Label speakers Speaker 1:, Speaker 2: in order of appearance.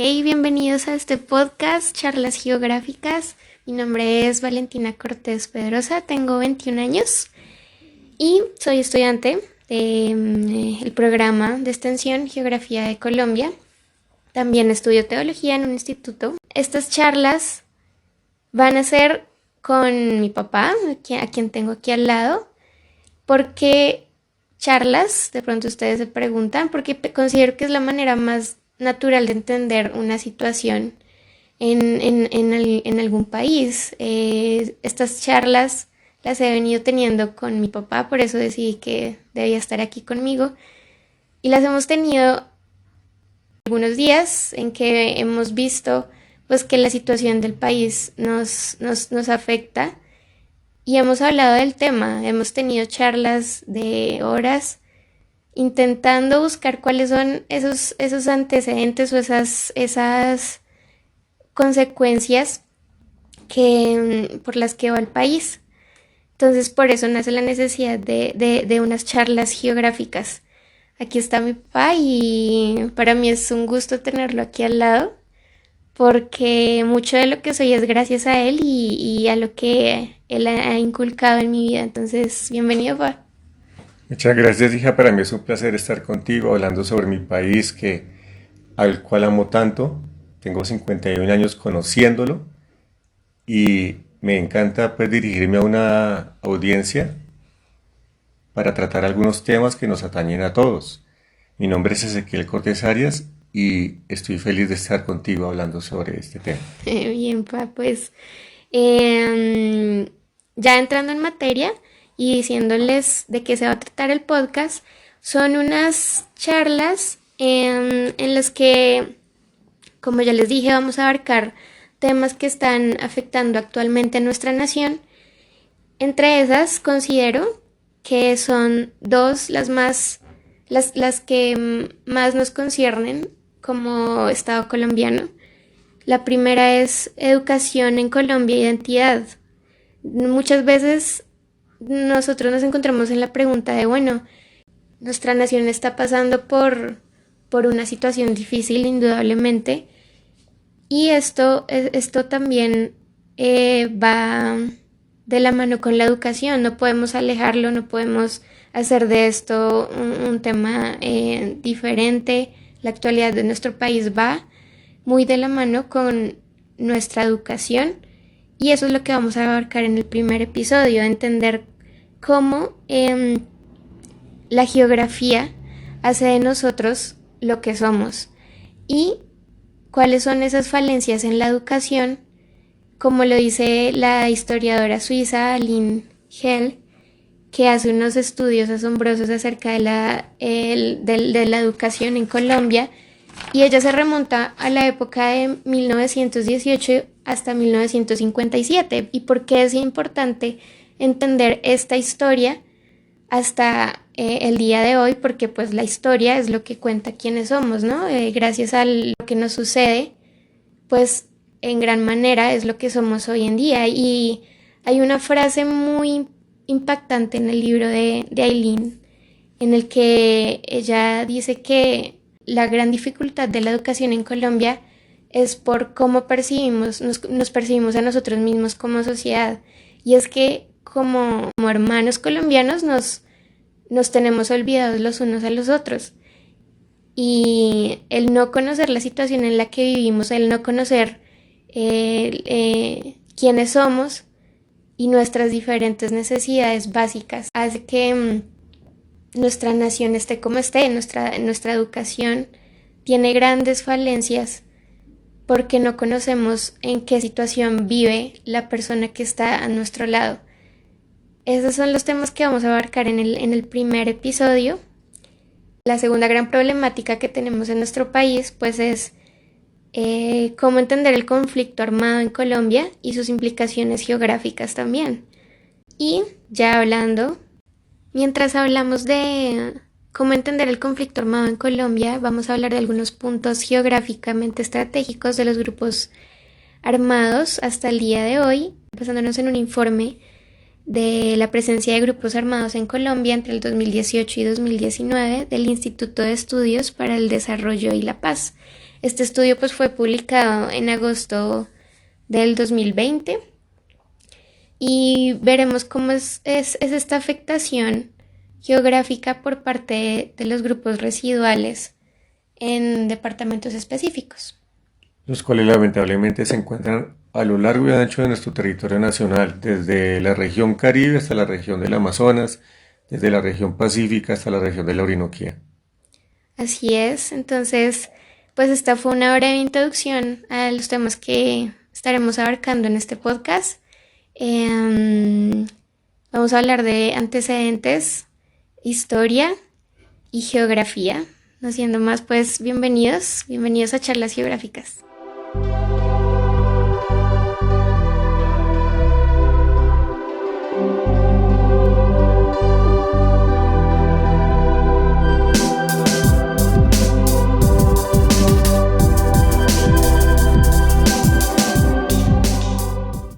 Speaker 1: Hey, bienvenidos a este podcast, Charlas Geográficas. Mi nombre es Valentina Cortés Pedrosa, tengo 21 años y soy estudiante del programa de extensión Geografía de Colombia. También estudio teología en un instituto. Estas charlas van a ser con mi papá, a quien tengo aquí al lado. ¿Por qué charlas? De pronto ustedes se preguntan, porque considero que es la manera más natural de entender una situación en algún país. Estas charlas las he venido teniendo con mi papá, por eso decidí que debía estar aquí conmigo. Y las hemos tenido algunos días en que hemos visto pues que la situación del país nos afecta y hemos hablado del tema. Hemos tenido charlas de horas intentando buscar cuáles son esos antecedentes o esas consecuencias por las que va el país. Entonces, por eso nace la necesidad de unas charlas geográficas. Aquí está mi papá y para mí es un gusto tenerlo aquí al lado, porque mucho de lo que soy es gracias a él y a lo que él ha inculcado en mi vida. Entonces, bienvenido, papá.
Speaker 2: Muchas gracias, hija. Para mí es un placer estar contigo hablando sobre mi país, al cual amo tanto. Tengo 51 años conociéndolo y me encanta pues dirigirme a una audiencia para tratar algunos temas que nos atañen a todos. Mi nombre es Ezequiel Cortés Arias y estoy feliz de estar contigo hablando sobre este tema.
Speaker 1: Bien, papá, pues ya entrando en materia y diciéndoles de qué se va a tratar el podcast, son unas charlas en las que, como ya les dije, vamos a abarcar temas que están afectando actualmente a nuestra nación. Entre esas considero que son dos las que más nos conciernen como Estado colombiano. La primera es educación en Colombia e identidad. Muchas veces nosotros nos encontramos en la pregunta de, bueno, nuestra nación está pasando por una situación difícil, indudablemente, y esto también va de la mano con la educación. No podemos alejarlo, no podemos hacer de esto un tema diferente. La actualidad de nuestro país va muy de la mano con nuestra educación y eso es lo que vamos a abarcar en el primer episodio, entender cómo la geografía hace de nosotros lo que somos y cuáles son esas falencias en la educación, como lo dice la historiadora suiza Aline Hell, que hace unos estudios asombrosos acerca de la educación en Colombia, y ella se remonta a la época de 1918 hasta 1957. ¿Y por qué es importante entender esta historia hasta el día de hoy? Porque pues la historia es lo que cuenta quiénes somos, ¿no? Gracias a lo que nos sucede, pues en gran manera es lo que somos hoy en día. Y hay una frase muy impactante en el libro de Aileen, en el que ella dice que la gran dificultad de la educación en Colombia es por cómo nos percibimos a nosotros mismos como sociedad. Y es que como hermanos colombianos nos tenemos olvidados los unos a los otros. Y el no conocer la situación en la que vivimos, el no conocer quiénes somos y nuestras diferentes necesidades básicas, hace que nuestra nación esté como esté. Nuestra educación tiene grandes falencias porque no conocemos en qué situación vive la persona que está a nuestro lado. Esos son los temas que vamos a abarcar en el primer episodio. La segunda gran problemática que tenemos en nuestro país pues es cómo entender el conflicto armado en Colombia y sus implicaciones geográficas también. Y ya mientras hablamos de cómo entender el conflicto armado en Colombia, vamos a hablar de algunos puntos geográficamente estratégicos de los grupos armados hasta el día de hoy, basándonos en un informe de la presencia de grupos armados en Colombia entre el 2018 y 2019 del Instituto de Estudios para el Desarrollo y la Paz. Este estudio pues fue publicado en agosto del 2020 y veremos cómo es esta afectación geográfica por parte de los grupos residuales en departamentos específicos.
Speaker 2: Los cuales lamentablemente se encuentran a lo largo y ancho de nuestro territorio nacional, desde la región Caribe hasta la región del Amazonas, desde la región Pacífica hasta la región de la Orinoquía.
Speaker 1: Así es, entonces, pues esta fue una breve introducción a los temas que estaremos abarcando en este podcast. Vamos a hablar de antecedentes, historia y geografía. No siendo más, pues bienvenidos a Charlas Geográficas.